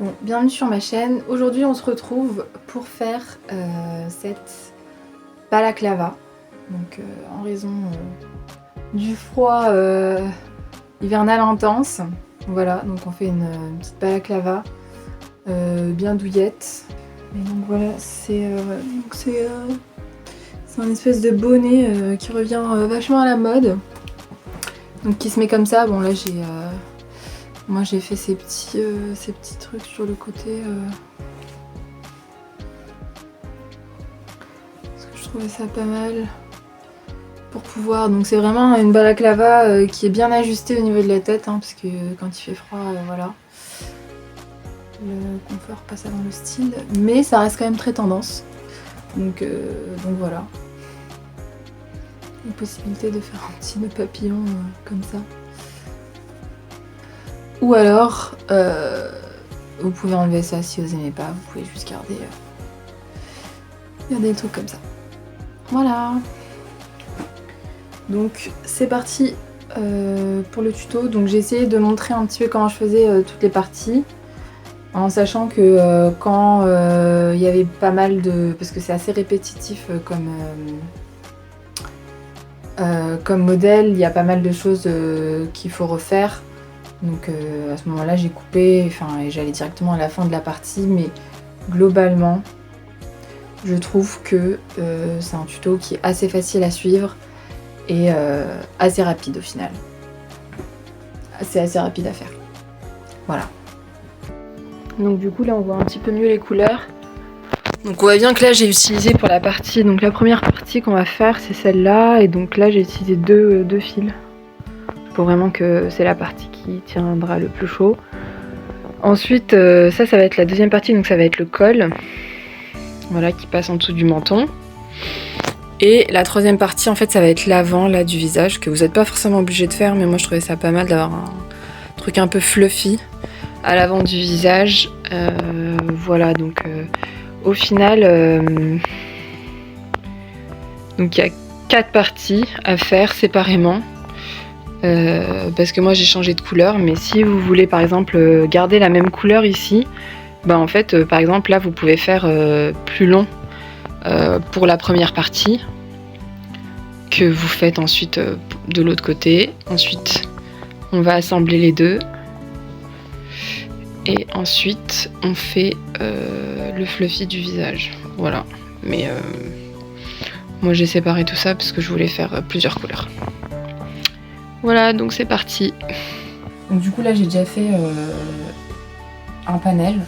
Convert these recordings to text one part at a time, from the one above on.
Bon, bienvenue sur ma chaîne. Aujourd'hui on se retrouve pour faire cette balaclava. Donc en raison du froid hivernal intense. Voilà, donc on fait une petite balaclava bien douillette. Et donc voilà, c'est un espèce de bonnet qui revient vachement à la mode. Donc qui se met comme ça. Bon là moi j'ai fait ces petits trucs sur le côté parce que je trouvais ça pas mal pour pouvoir. Donc c'est vraiment une balaclava qui est bien ajustée au niveau de la tête hein, parce que quand il fait froid, voilà. Le confort pas ça dans le style, mais ça reste quand même très tendance. Donc voilà. La possibilité de faire un petit nœud papillon comme ça. Ou alors, vous pouvez enlever ça si vous n'aimez pas, vous pouvez juste garder des trucs comme ça. Voilà. Donc c'est parti pour le tuto. Donc j'ai essayé de montrer un petit peu comment je faisais toutes les parties. En sachant que quand il y avait pas mal de... Parce que c'est assez répétitif comme modèle, il y a pas mal de choses qu'il faut refaire. Donc à ce moment-là, j'ai coupé, et j'allais directement à la fin de la partie, mais globalement, je trouve que c'est un tuto qui est assez facile à suivre et assez rapide au final. C'est assez rapide à faire. Voilà. Donc du coup là on voit un petit peu mieux les couleurs. Donc on voit bien que là j'ai utilisé pour la partie, donc la première partie qu'on va faire c'est celle-là, et donc là j'ai utilisé deux fils pour vraiment que c'est la partie qui tiendra le plus chaud. Ensuite ça va être la deuxième partie, donc ça va être le col, voilà, qui passe en dessous du menton. Et la troisième partie en fait ça va être l'avant là du visage, que vous n'êtes pas forcément obligé de faire, mais moi je trouvais ça pas mal d'avoir un truc un peu fluffy à l'avant du visage. Voilà, donc au final donc il y a 4 parties à faire séparément parce que moi j'ai changé de couleur, mais si vous voulez par exemple garder la même couleur ici, bah en fait par exemple là vous pouvez faire plus long pour la première partie que vous faites ensuite de l'autre côté. Ensuite on va assembler les deux. Et ensuite, on fait le fluffy du visage. Voilà. Mais moi, j'ai séparé tout ça parce que je voulais faire plusieurs couleurs. Voilà, donc c'est parti. Donc du coup, là, j'ai déjà fait un panel.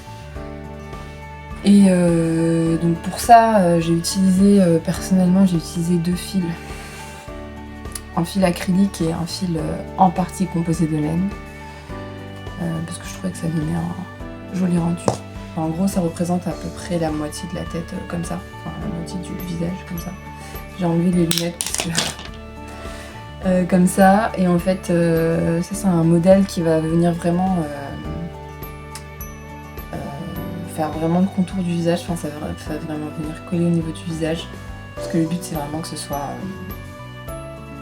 Et donc pour ça, j'ai utilisé, personnellement, j'ai utilisé 2 fils. Un fil acrylique et un fil en partie composé de laine. Parce que je trouvais que ça donnait un joli rendu. En gros, ça représente à peu près la moitié de la tête comme ça, enfin la moitié du visage comme ça. J'ai enlevé les lunettes parce que, comme ça, et en fait, ça c'est un modèle qui va venir vraiment faire vraiment le contour du visage. Enfin, ça va vraiment venir coller au niveau du visage, parce que le but c'est vraiment que ce soit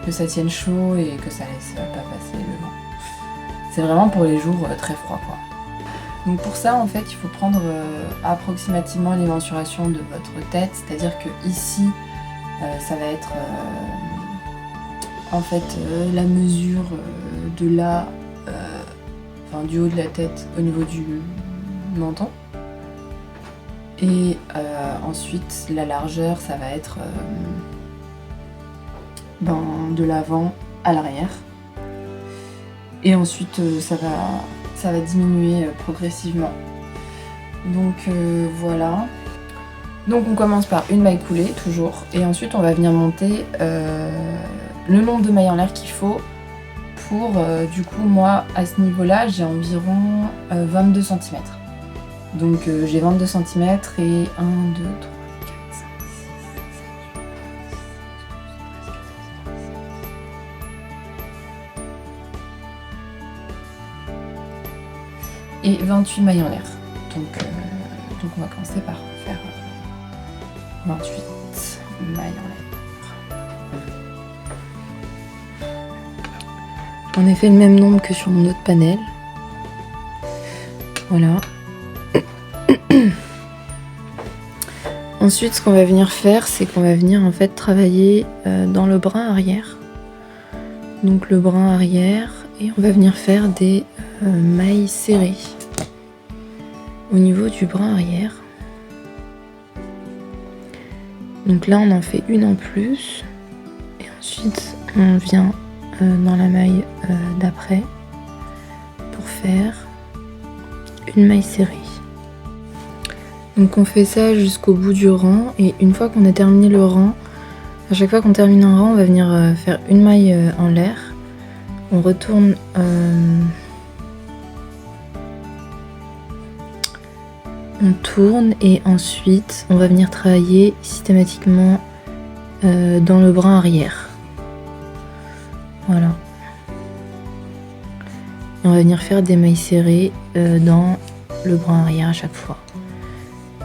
que ça tienne chaud et que ça laisse pas passer le vent. C'est vraiment pour les jours très froids quoi. Donc pour ça en fait il faut prendre approximativement les mensurations de votre tête, c'est-à-dire que ici ça va être en fait la mesure de là, enfin du haut de la tête au niveau du menton. Et ensuite la largeur ça va être de l'avant à l'arrière. Et ensuite ça va diminuer progressivement. Donc voilà. Donc on commence par une maille coulée toujours, et ensuite on va venir monter le nombre de mailles en l'air qu'il faut pour du coup moi à ce niveau là j'ai environ 22 cm. Donc j'ai 22 cm et 1, 2, 3, 4, 5, 6, et 28 mailles en l'air. Donc on va commencer par faire 28 mailles en l'air. On a fait le même nombre que sur mon autre panel. Voilà. Ensuite, ce qu'on va venir faire, c'est qu'on va venir en fait travailler dans le brin arrière. Donc le brin arrière, et on va venir faire des mailles serrées au niveau du brin arrière. Donc là, on en fait une en plus, et ensuite on vient dans la maille d'après pour faire une maille serrée. Donc on fait ça jusqu'au bout du rang, et une fois qu'on a terminé le rang, à chaque fois qu'on termine un rang, on va venir faire une maille en l'air. On retourne on tourne, et ensuite on va venir travailler systématiquement dans le brin arrière. Voilà. Et on va venir faire des mailles serrées dans le brin arrière à chaque fois.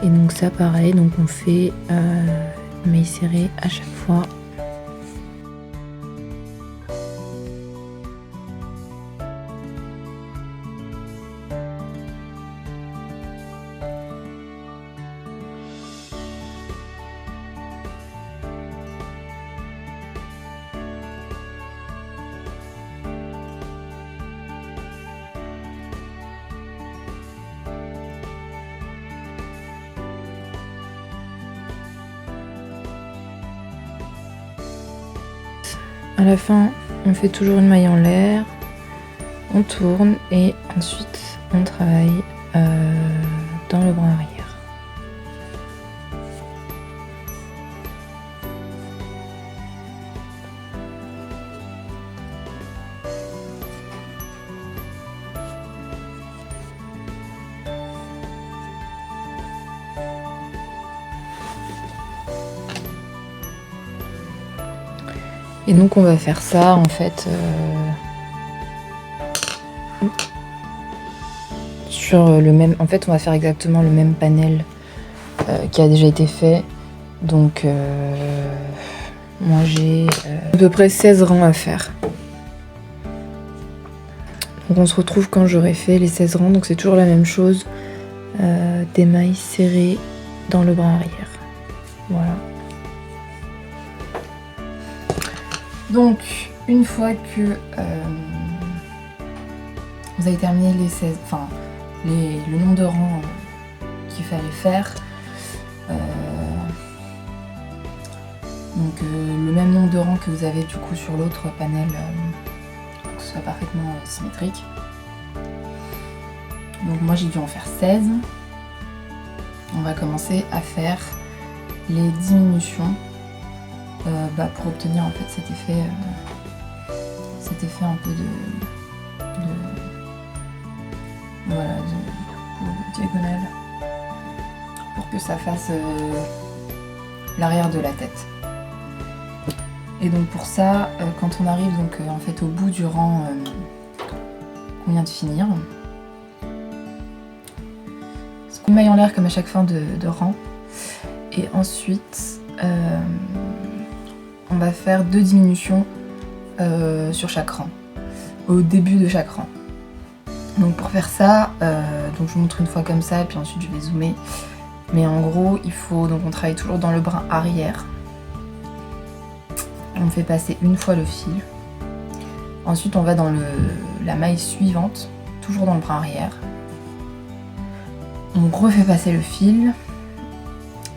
Et donc ça pareil, donc on fait une maille serrée à chaque fois. À la fin, on fait toujours une maille en l'air, on tourne, et ensuite on travaille dans le brin arrière. Et donc on va faire ça en fait sur le même. En fait, on va faire exactement le même panel qui a déjà été fait. Donc moi j'ai à peu près 16 rangs à faire. Donc on se retrouve quand j'aurai fait les 16 rangs. Donc c'est toujours la même chose, des mailles serrées dans le brin arrière. Voilà. Donc, une fois que vous avez terminé les 16, enfin, le nombre de rangs qu'il fallait faire, donc le même nombre de rangs que vous avez du coup sur l'autre panel, pour que ce soit parfaitement symétrique. Donc moi j'ai dû en faire 16. On va commencer à faire les diminutions. Pour obtenir en fait cet effet un peu voilà, de diagonale, pour que ça fasse l'arrière de la tête. Et donc pour ça, quand on arrive donc en fait au bout du rang qu'on vient de finir, on maille en l'air comme à chaque fin de rang, et ensuite on va faire 2 diminutions sur chaque rang, au début de chaque rang. Donc pour faire ça, donc je vous montre une fois comme ça, et puis ensuite je vais zoomer. Mais en gros, il faut, donc on travaille toujours dans le brin arrière. On fait passer une fois le fil. Ensuite on va dans la maille suivante, toujours dans le brin arrière. On refait passer le fil,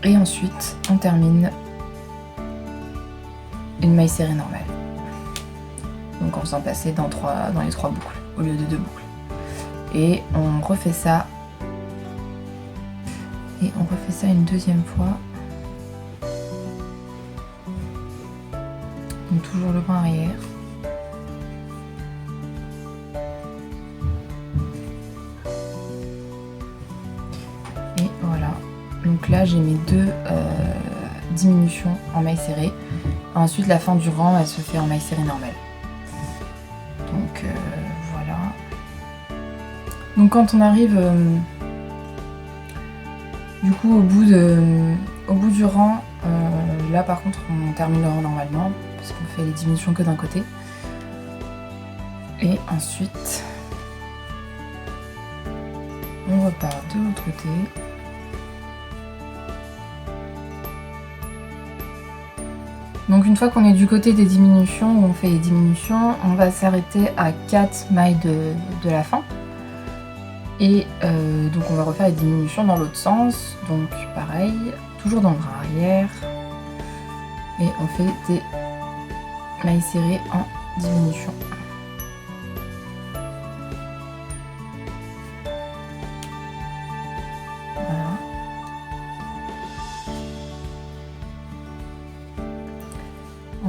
et ensuite on termine une maille serrée normale. Donc en faisant passer dans les 3 boucles au lieu de 2 boucles. Et on refait ça. Et on refait ça une deuxième fois. Donc toujours le brin arrière. Et voilà. Donc là j'ai mes 2 diminutions en maille serrée. Ensuite la fin du rang elle se fait en maille serrée normale. Donc voilà. Donc quand on arrive du coup au bout du rang, là par contre on termine le rang normalement, parce qu'on fait les diminutions que d'un côté. Et ensuite on repart de l'autre côté. Donc une fois qu'on est du côté des diminutions, où on fait les diminutions, on va s'arrêter à 4 mailles de la fin. Et donc on va refaire les diminutions dans l'autre sens. Donc pareil, toujours dans le bras arrière. Et on fait des mailles serrées en diminution. Voilà.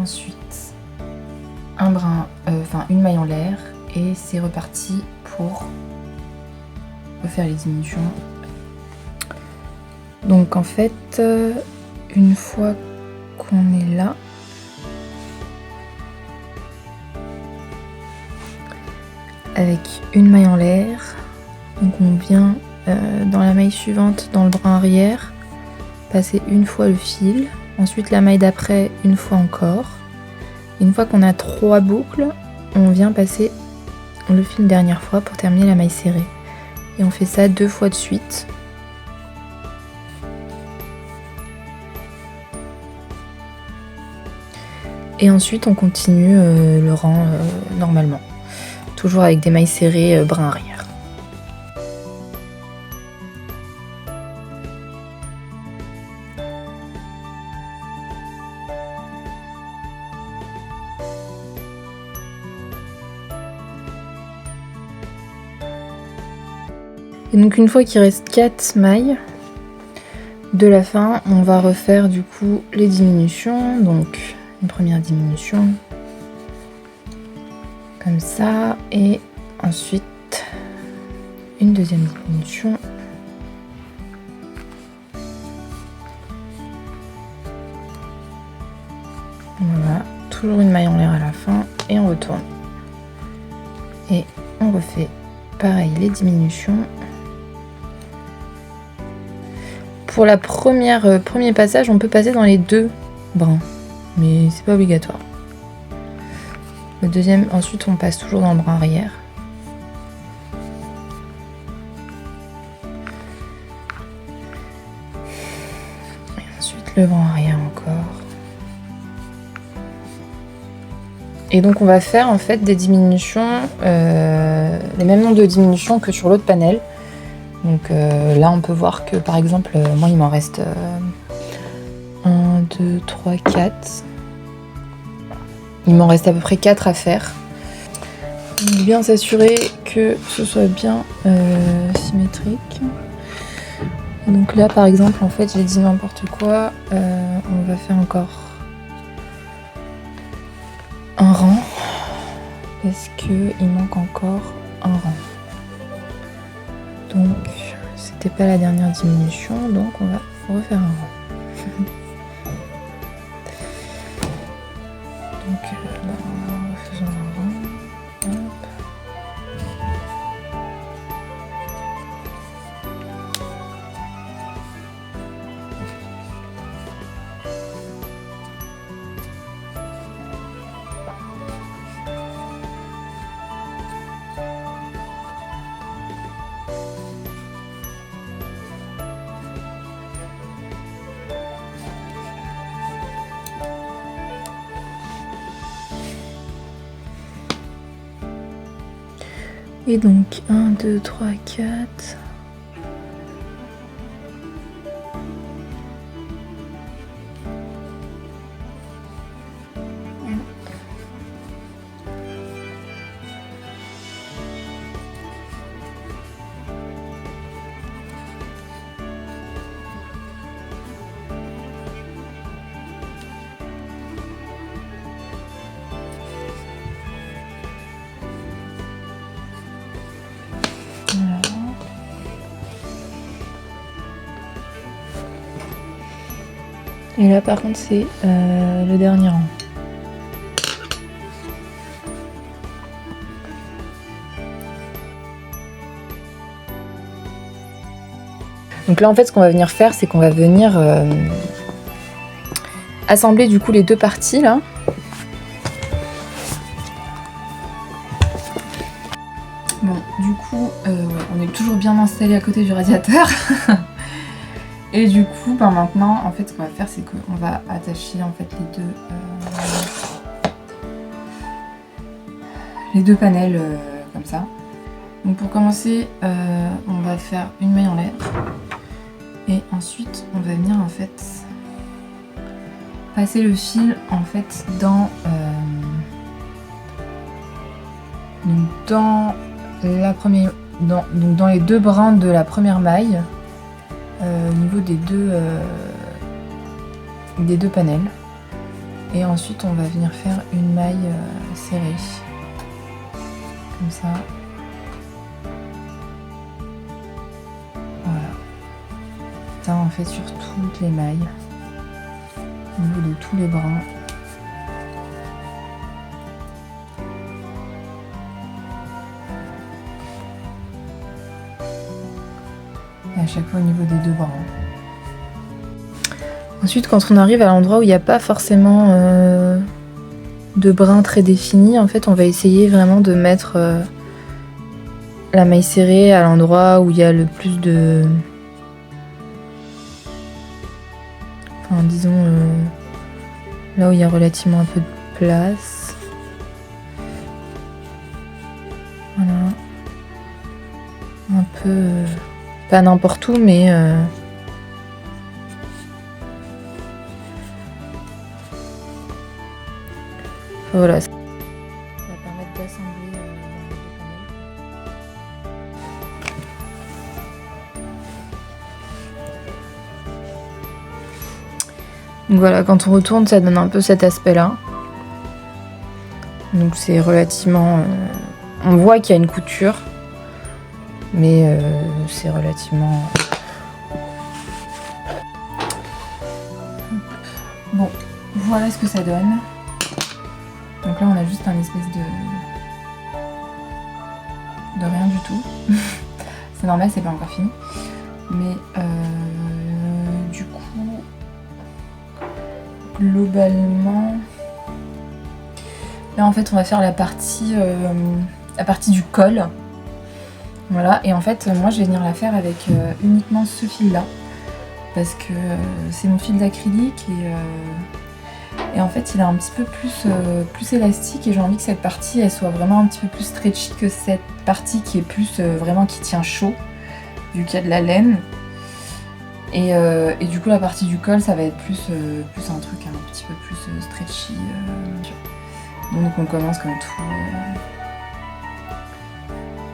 Ensuite, un brin, une maille en l'air et c'est reparti pour refaire les diminutions. Donc en fait, une fois qu'on est là, avec une maille en l'air, donc on vient dans la maille suivante dans le brin arrière, passer une fois le fil, ensuite la maille d'après une fois encore. Une fois qu'on a 3 boucles, on vient passer le fil dernière fois pour terminer la maille serrée. Et on fait ça 2 fois de suite. Et ensuite on continue le rang normalement. Toujours avec des mailles serrées brin arrière. Et donc une fois qu'il reste 4 mailles de la fin, on va refaire du coup les diminutions. Donc une première diminution comme ça et ensuite une deuxième diminution. Voilà, toujours une maille en l'air à la fin et on retourne. Et on refait pareil les diminutions. Pour la premier passage, on peut passer dans les 2 brins, mais c'est pas obligatoire. Le deuxième, ensuite, on passe toujours dans le brin arrière. Et ensuite, le brin arrière encore. Et donc, on va faire en fait des diminutions, les mêmes nombres de diminutions que sur l'autre panel. Donc là on peut voir que par exemple moi il m'en reste 1, 2, 3, 4. Il m'en reste à peu près 4 à faire. Donc bien s'assurer que ce soit bien symétrique. Et donc là par exemple en fait j'ai dit n'importe quoi. On va faire encore un rang. Parce qu'il manque encore un rang. Donc, c'était pas la dernière diminution, donc on va refaire un rang. Donc, refaisons un rang. Hop. Et donc 1, 2, 3, 4. Et là par contre c'est le dernier rang. Donc là en fait ce qu'on va venir faire c'est qu'on va venir assembler du coup les 2 parties là. Bon du coup on est toujours bien installé à côté du radiateur. Et du coup, ben maintenant, en fait, ce qu'on va faire, c'est qu'on va attacher en fait les deux panels comme ça. Donc pour commencer, on va faire une maille en l'air. Et ensuite, on va venir en fait passer le fil en fait dans dans les deux brins de la première maille, au niveau des deux panels. Et ensuite, on va venir faire une maille serrée, comme ça. Voilà. Ça, on fait sur toutes les mailles, au niveau de tous les brins. Et à chaque fois au niveau des deux brins. Ensuite, quand on arrive à l'endroit où il n'y a pas forcément de brins très définis, en fait, on va essayer vraiment de mettre la maille serrée à l'endroit où il y a le plus de... Enfin, disons, là où il y a relativement un peu de place. Voilà. Un peu... pas n'importe où, mais... voilà. Ça va permettre d'assembler dans les deux panels. Donc voilà, quand on retourne, ça donne un peu cet aspect-là. Donc c'est relativement... on voit qu'il y a une couture, mais c'est relativement... Bon, voilà ce que ça donne. Donc là, on a juste un espèce de rien du tout. C'est normal, c'est pas encore fini. Mais du coup, globalement, là en fait, on va faire la partie du col. Voilà. Et en fait, moi, je vais venir la faire avec uniquement ce fil-là, parce que c'est mon fil d'acrylique et en fait il est un petit peu plus élastique et j'ai envie que cette partie elle soit vraiment un petit peu plus stretchy que cette partie qui est plus vraiment qui tient chaud vu qu'il y a de la laine et du coup la partie du col ça va être plus un truc un petit peu plus stretchy. Donc on commence comme tout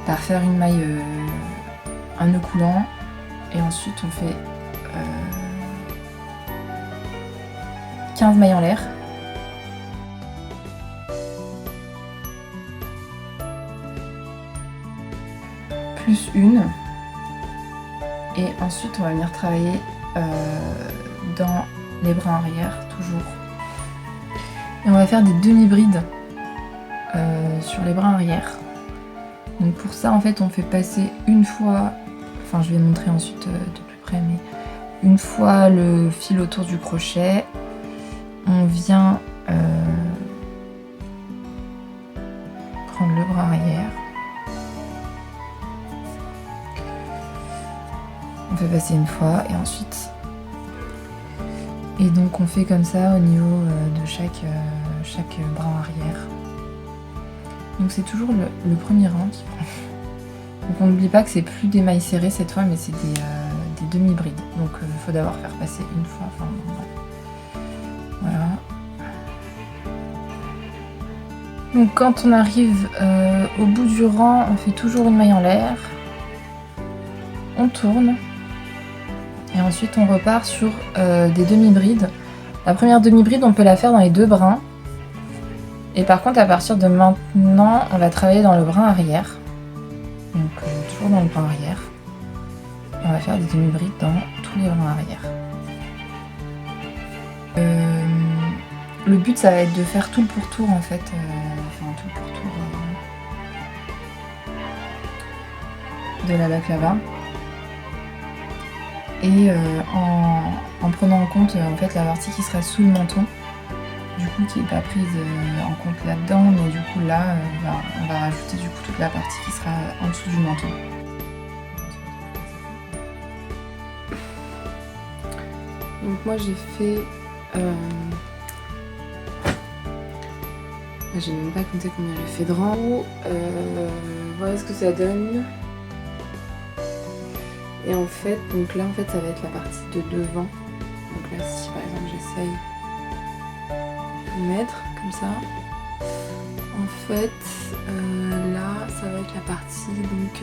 par faire une maille un nœud coulant et ensuite on fait 15 mailles en l'air. Plus une. Et ensuite on va venir travailler dans les brins arrière, toujours. Et on va faire des demi-brides sur les brins arrière. Donc pour ça en fait on fait passer une fois, enfin je vais montrer ensuite de plus près, mais une fois le fil autour du crochet, on vient prendre le bras arrière. On fait passer une fois et ensuite. Et donc on fait comme ça au niveau de chaque bras arrière. Donc c'est toujours le premier rang qui prend. Donc on n'oublie pas que c'est plus des mailles serrées cette fois, mais c'est des demi-brides. Donc il faut d'abord faire passer une fois. Enfin, voilà. Donc quand on arrive au bout du rang, on fait toujours une maille en l'air. On tourne. Et ensuite on repart sur des demi-brides. La première demi-bride, on peut la faire dans les deux brins. Et par contre, à partir de maintenant, on va travailler dans le brin arrière. Donc toujours dans le brin arrière. Et on va faire des demi-brides dans tous les brins arrière. Le but, ça va être de faire tout le pourtour en fait. Enfin, tout le pourtour de la baklava. Et en prenant en compte en fait la partie qui sera sous le menton. Du coup qui n'est pas prise en compte là-dedans, mais du coup là on va rajouter du coup toute la partie qui sera en dessous du menton. Donc moi j'ai fait... j'ai même pas compté combien j'ai fait de rang. Voilà ce que ça donne. Et en fait, donc là en fait ça va être la partie de devant. Donc là si par exemple j'essaye de mettre comme ça, en fait là ça va être la partie donc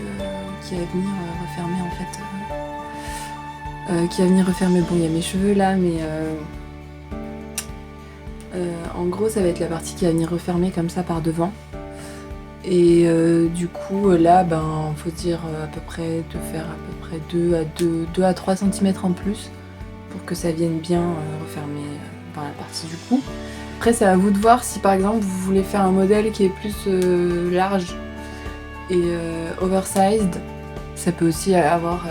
qui va venir refermer en fait. Qui va venir refermer. Bon, il y a mes cheveux là, mais en gros ça va être la partie qui va venir refermer comme ça par devant. Et du coup là ben faut dire à peu près de faire à peu près 2 à 3 cm en plus pour que ça vienne bien refermer par la partie du cou. Après c'est à vous de voir si par exemple vous voulez faire un modèle qui est plus large et oversized. Ça peut aussi avoir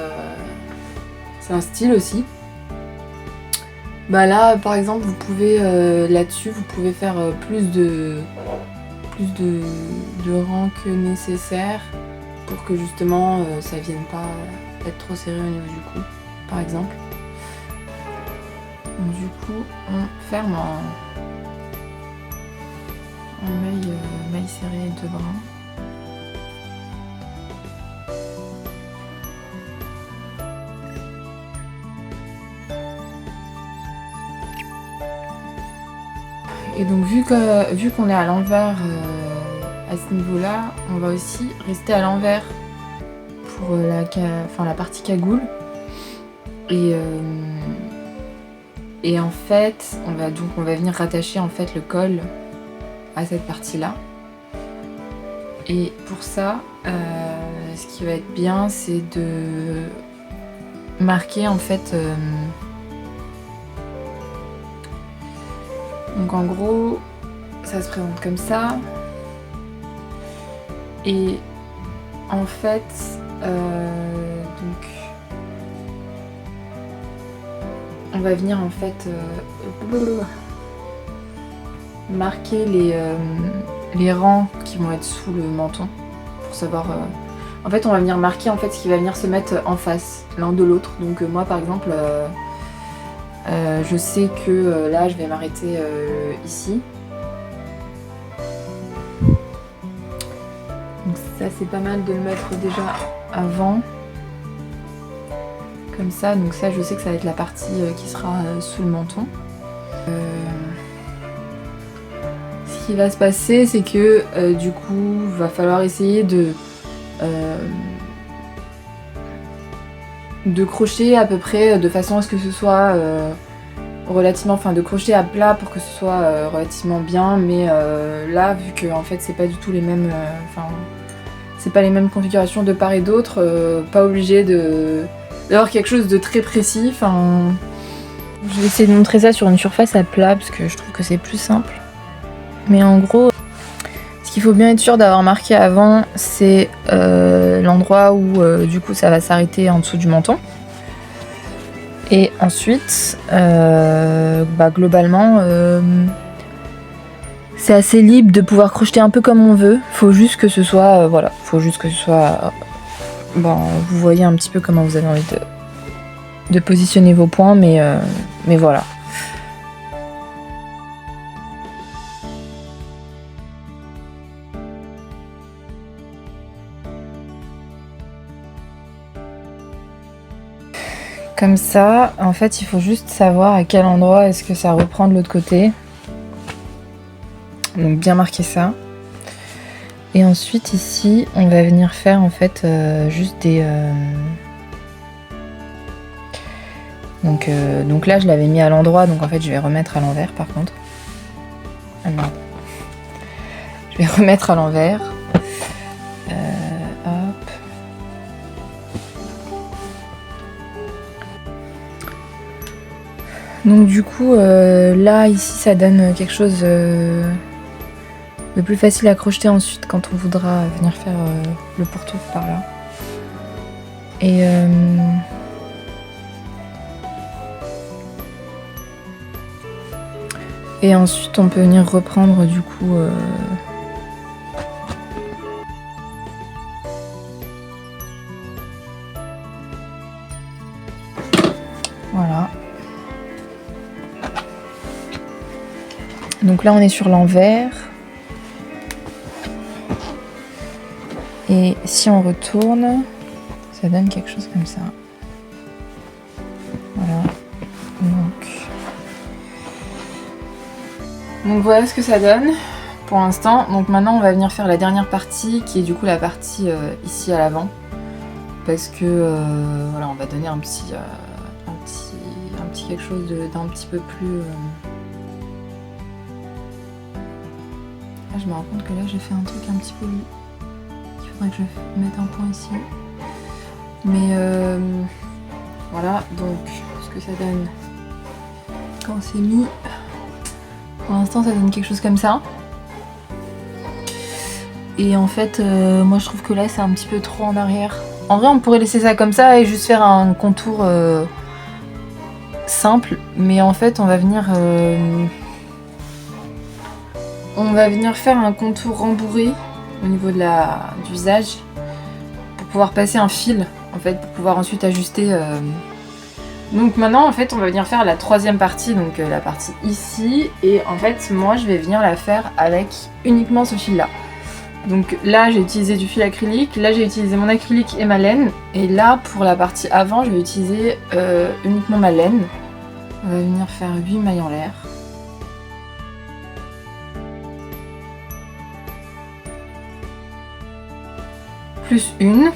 c'est un style aussi. Bah là par exemple vous pouvez là-dessus vous pouvez faire plus de rang que nécessaire pour que justement ça vienne pas être trop serré au niveau du cou par exemple. Donc, du coup on ferme en maille serrée de brin. Et donc vu qu'on est à l'envers à ce niveau-là, on va aussi rester à l'envers pour la partie cagoule. Et en fait, on va venir rattacher en fait le col à cette partie-là. Et pour ça, ce qui va être bien, c'est de marquer en fait. Donc en gros, ça se présente comme ça. Et en fait, donc on va venir en fait marquer les rangs qui vont être sous le menton pour savoir. En fait, on va venir marquer en fait ce qui va venir se mettre en face l'un de l'autre. Donc moi par exemple. Je sais que là je vais m'arrêter ici. Donc ça c'est pas mal de le mettre déjà avant. Comme ça, donc ça je sais que ça va être la partie qui sera sous le menton. Ce qui va se passer c'est que du coup il va falloir essayer de crocher à peu près de façon à ce que ce soit relativement, de crocheter à plat pour que ce soit relativement bien, mais là vu que en fait c'est pas du tout les mêmes, c'est pas les mêmes configurations de part et d'autre, pas obligé d'avoir quelque chose de très précis. Je vais essayer de montrer ça sur une surface à plat parce que je trouve que c'est plus simple. Mais en gros, ce qu'il faut bien être sûr d'avoir marqué avant, c'est l'endroit où du coup ça va s'arrêter en dessous du menton. Et ensuite, globalement, c'est assez libre de pouvoir crocheter un peu comme on veut. Faut juste que ce soit, vous voyez un petit peu comment vous avez envie de positionner vos points, mais voilà. Comme ça, en fait, il faut juste savoir à quel endroit est-ce que ça reprend de l'autre côté. Donc bien marquer ça. Et ensuite ici, on va venir faire en fait juste des... Donc là, je l'avais mis à l'endroit, donc en fait, je vais remettre à l'envers par contre. Ah non. Je vais remettre à l'envers. Hop. Donc du coup, là, ici, ça donne quelque chose de plus facile à crocheter ensuite quand on voudra venir faire le pourtour par là. Et ensuite, on peut venir reprendre du coup... Voilà. Donc là on est sur l'envers. Et si on retourne, ça donne quelque chose comme ça. Voilà. Donc voilà ce que ça donne pour l'instant. Donc maintenant on va venir faire la dernière partie qui est du coup la partie ici à l'avant. Parce que voilà, on va donner un petit quelque chose d'un petit peu plus... Là je me rends compte que là j'ai fait un truc un petit peu... Il faudrait que je mette un point ici. Mais voilà, donc ce que ça donne quand c'est mis. Pour l'instant ça donne quelque chose comme ça. Et en fait moi je trouve que là c'est un petit peu trop en arrière. En vrai on pourrait laisser ça comme ça et juste faire un contour simple. Mais en fait on va venir faire un contour rembourré au niveau de du visage. Pour pouvoir passer un fil en fait, pour pouvoir ensuite ajuster. Donc maintenant en fait on va venir faire la troisième partie, donc la partie ici, et en fait moi je vais venir la faire avec uniquement ce fil là. Donc là j'ai utilisé du fil acrylique, là j'ai utilisé mon acrylique et ma laine, et là pour la partie avant je vais utiliser uniquement ma laine. On va venir faire 8 mailles en l'air. Plus une.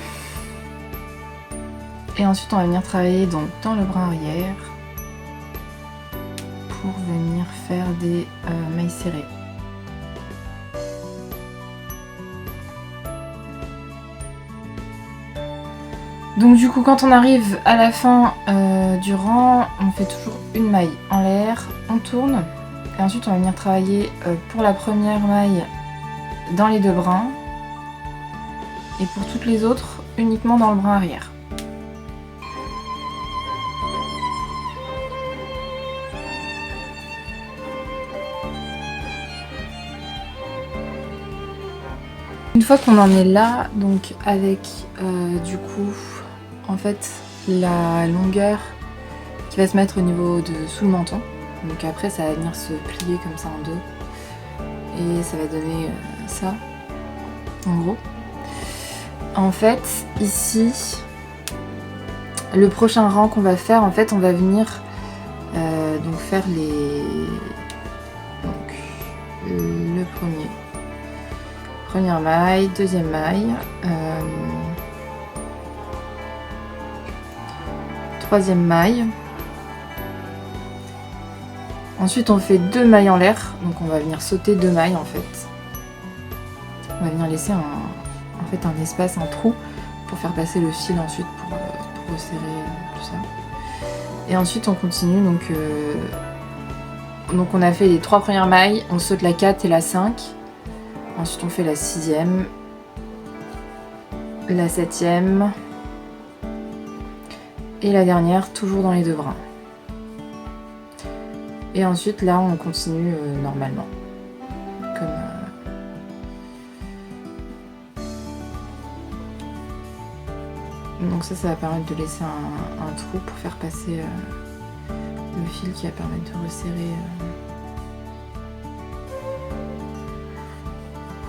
Et ensuite on va venir travailler donc dans le bras arrière pour venir faire des mailles serrées. Donc du coup quand on arrive à la fin du rang, on fait toujours une maille en l'air, on tourne et ensuite on va venir travailler pour la première maille dans les deux brins et pour toutes les autres uniquement dans le brin arrière. Une fois qu'on en est là, donc avec du coup en fait la longueur qui va se mettre au niveau de sous le menton, donc après ça va venir se plier comme ça en deux et ça va donner ça en gros. En fait ici le prochain rang qu'on va faire, en fait on va venir donc faire le première maille, deuxième maille, troisième maille. Ensuite on fait 2 mailles en l'air, donc on va venir sauter 2 mailles en fait. On va venir laisser un espace, un trou pour faire passer le fil ensuite pour resserrer tout ça. Et ensuite on continue, donc on a fait les 3 premières mailles, on saute la 4 et la 5. Ensuite on fait la 6e, la 7e et la dernière, toujours dans les deux brins. Et ensuite là on continue normalement. Donc ça va permettre de laisser un trou pour faire passer le fil qui va permettre de resserrer.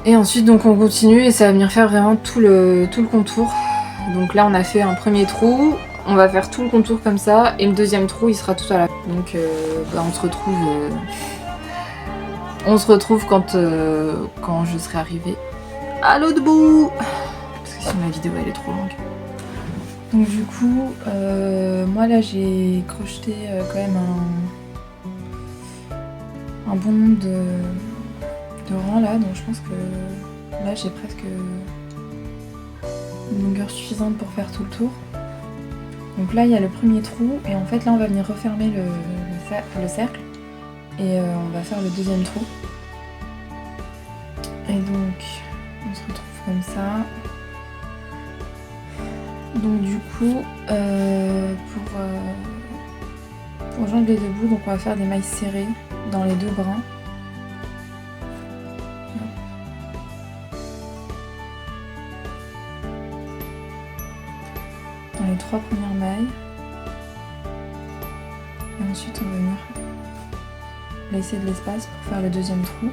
Et ensuite donc on continue et ça va venir faire vraiment tout le contour. Donc là on a fait un premier trou, on va faire tout le contour comme ça et le deuxième trou il sera tout à la fin. Donc on se retrouve quand je serai arrivée à l'autre bout. Parce que sinon la vidéo elle est trop longue. Donc du coup moi là j'ai crocheté quand même un bon nombre de rang là, donc je pense que là j'ai presque une longueur suffisante pour faire tout le tour. Donc là il y a le premier trou et en fait là on va venir refermer le cercle et on va faire le deuxième trou. Et donc on se retrouve comme ça. Donc du coup pour joindre les deux bouts, donc on va faire des mailles serrées dans les deux brins. Dans les 3 premières mailles. Et ensuite on va venir laisser de l'espace pour faire le deuxième trou.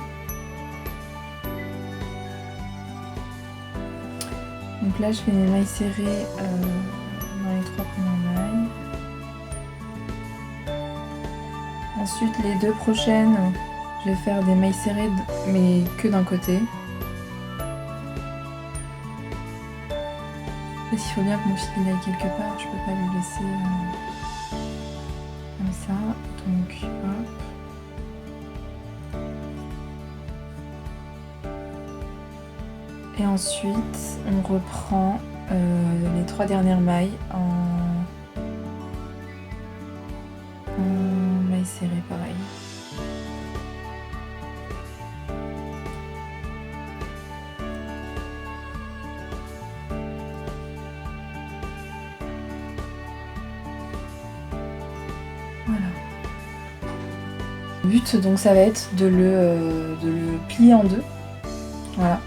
Donc là je fais mes mailles serrées dans les 3 premières mailles. Ensuite les 2 prochaines, je vais faire des mailles serrées mais que d'un côté. Parce qu'il faut bien que mon fil aille quelque part, je peux pas le laisser comme ça. Donc hop. Et ensuite on reprend les 3 dernières mailles en mailles serrées pareil. Voilà. Le but donc ça va être de le plier en deux. Voilà.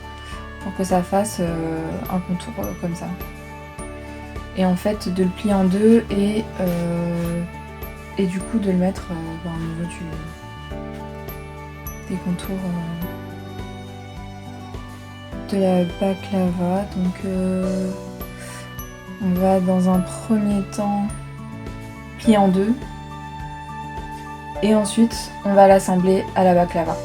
Pour que ça fasse un contour comme ça. Et en fait de le plier en deux et du coup de le mettre au niveau des contours de la baklava. Donc on va dans un premier temps plier en deux et ensuite on va l'assembler à la baklava.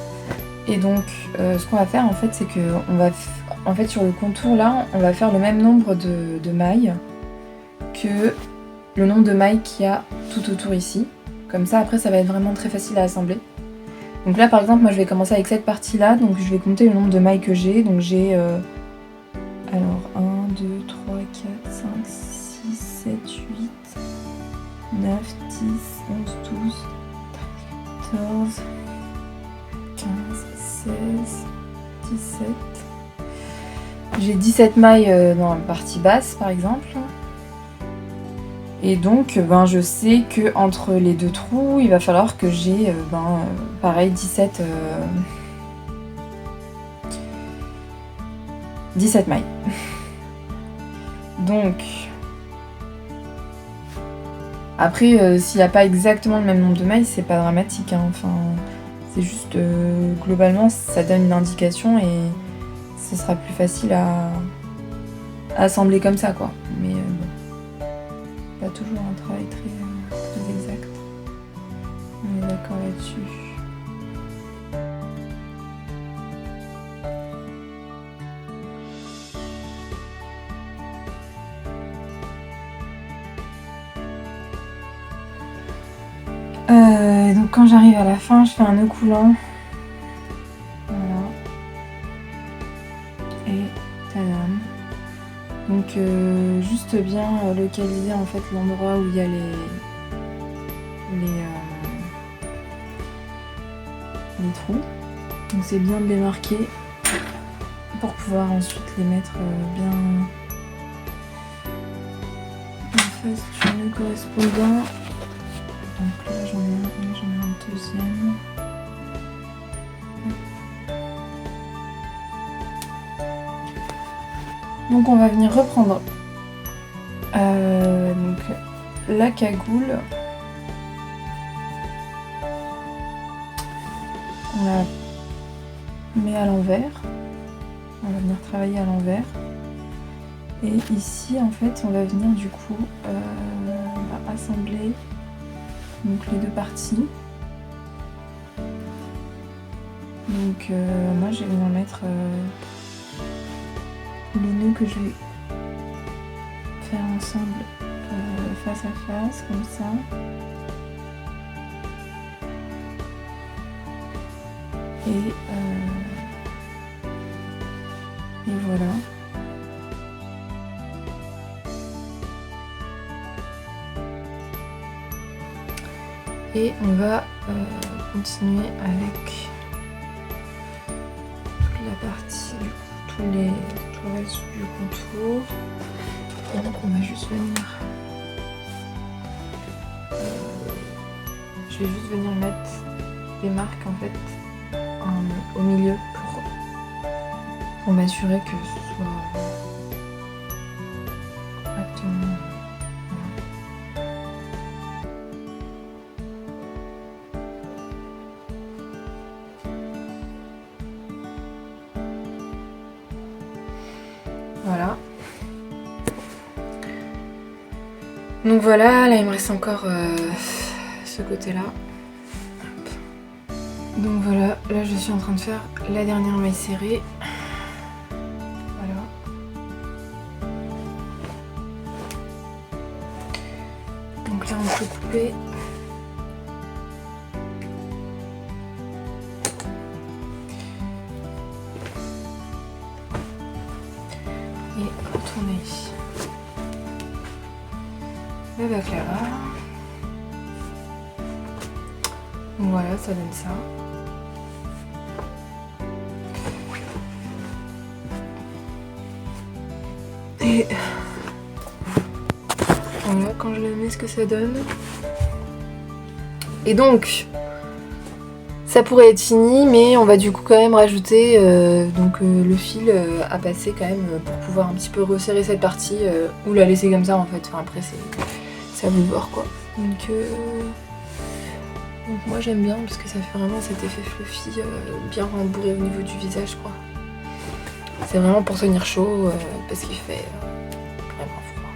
Et donc ce qu'on va faire en fait c'est que on va sur le contour là on va faire le même nombre de mailles que le nombre de mailles qu'il y a tout autour ici. Comme ça après ça va être vraiment très facile à assembler. Donc là par exemple moi je vais commencer avec cette partie là, donc je vais compter le nombre de mailles que j'ai. Donc j'ai alors 1, 2, 3, 4, 5, 6, 7, 8, 9, 10, 11, 12, 14, 15, 16, 17. J'ai 17 mailles dans la partie basse par exemple. Et donc je sais que entre les 2 trous, il va falloir que j'ai pareil 17 mailles. Donc après s'il n'y a pas exactement le même nombre de mailles, c'est pas dramatique hein. Enfin c'est juste globalement ça donne une indication et ce sera plus facile à assembler comme ça quoi. Mais bon, pas toujours un travail très exact. On est d'accord là-dessus. Donc quand j'arrive à la fin, je fais un nœud coulant. Voilà. Et tadam. Donc juste bien localiser en fait l'endroit où il y a les trous. Donc c'est bien de les marquer pour pouvoir ensuite les mettre bien en face du nœud correspondant. Donc là j'en ai un deuxième. Donc on va venir reprendre donc, la cagoule. On la met à l'envers. On va venir travailler à l'envers. Et ici en fait on va venir du coup on va assembler donc les 2 parties. Donc moi je vais venir mettre les nœuds que je vais faire ensemble face à face comme ça. Et voilà. Et on va continuer avec toute la partie du coup, tout le reste du contour. Et donc on va juste venir je vais juste venir mettre des marques en fait au milieu pour m'assurer que ce soit correctement. Donc voilà, là il me reste encore ce côté-là. Donc voilà, là je suis en train de faire la dernière maille serrée. Voilà. Donc là on peut couper. Et retourner le baklava. Donc voilà, ça donne ça. Et voilà quand je le mets ce que ça donne. Et donc ça pourrait être fini, mais on va du coup quand même rajouter le fil à passer quand même pour pouvoir un petit peu resserrer cette partie ou la laisser comme ça en fait. Enfin après c'est à vous de voir quoi. Donc moi j'aime bien parce que ça fait vraiment cet effet fluffy bien rembourré au niveau du visage quoi. C'est vraiment pour tenir chaud parce qu'il fait vraiment froid.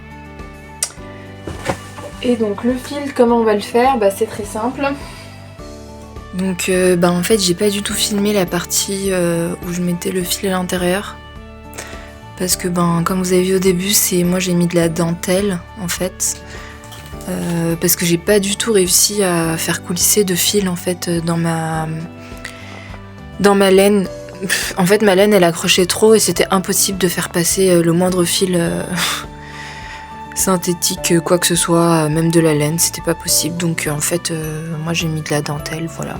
Et donc le fil, comment on va le faire? C'est très simple. Donc en fait j'ai pas du tout filmé la partie où je mettais le fil à l'intérieur. Parce que comme vous avez vu au début, moi j'ai mis de la dentelle en fait. Parce que j'ai pas du tout réussi à faire coulisser de fil en fait dans ma laine. En fait ma laine elle accrochait trop et c'était impossible de faire passer le moindre fil synthétique, quoi que ce soit, même de la laine, c'était pas possible. Donc en fait moi j'ai mis de la dentelle, voilà.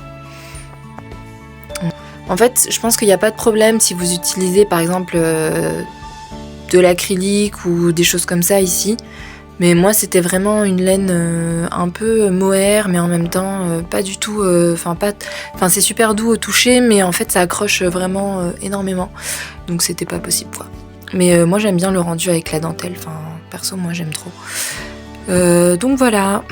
En fait je pense qu'il n'y a pas de problème si vous utilisez par exemple de l'acrylique ou des choses comme ça ici. Mais moi c'était vraiment une laine un peu mohair mais en même temps pas du tout, c'est super doux au toucher mais en fait ça accroche vraiment énormément. Donc c'était pas possible quoi. Mais moi j'aime bien le rendu avec la dentelle, perso moi j'aime trop. Donc voilà.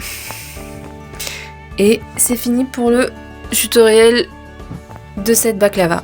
Et c'est fini pour le tutoriel de cette baklava.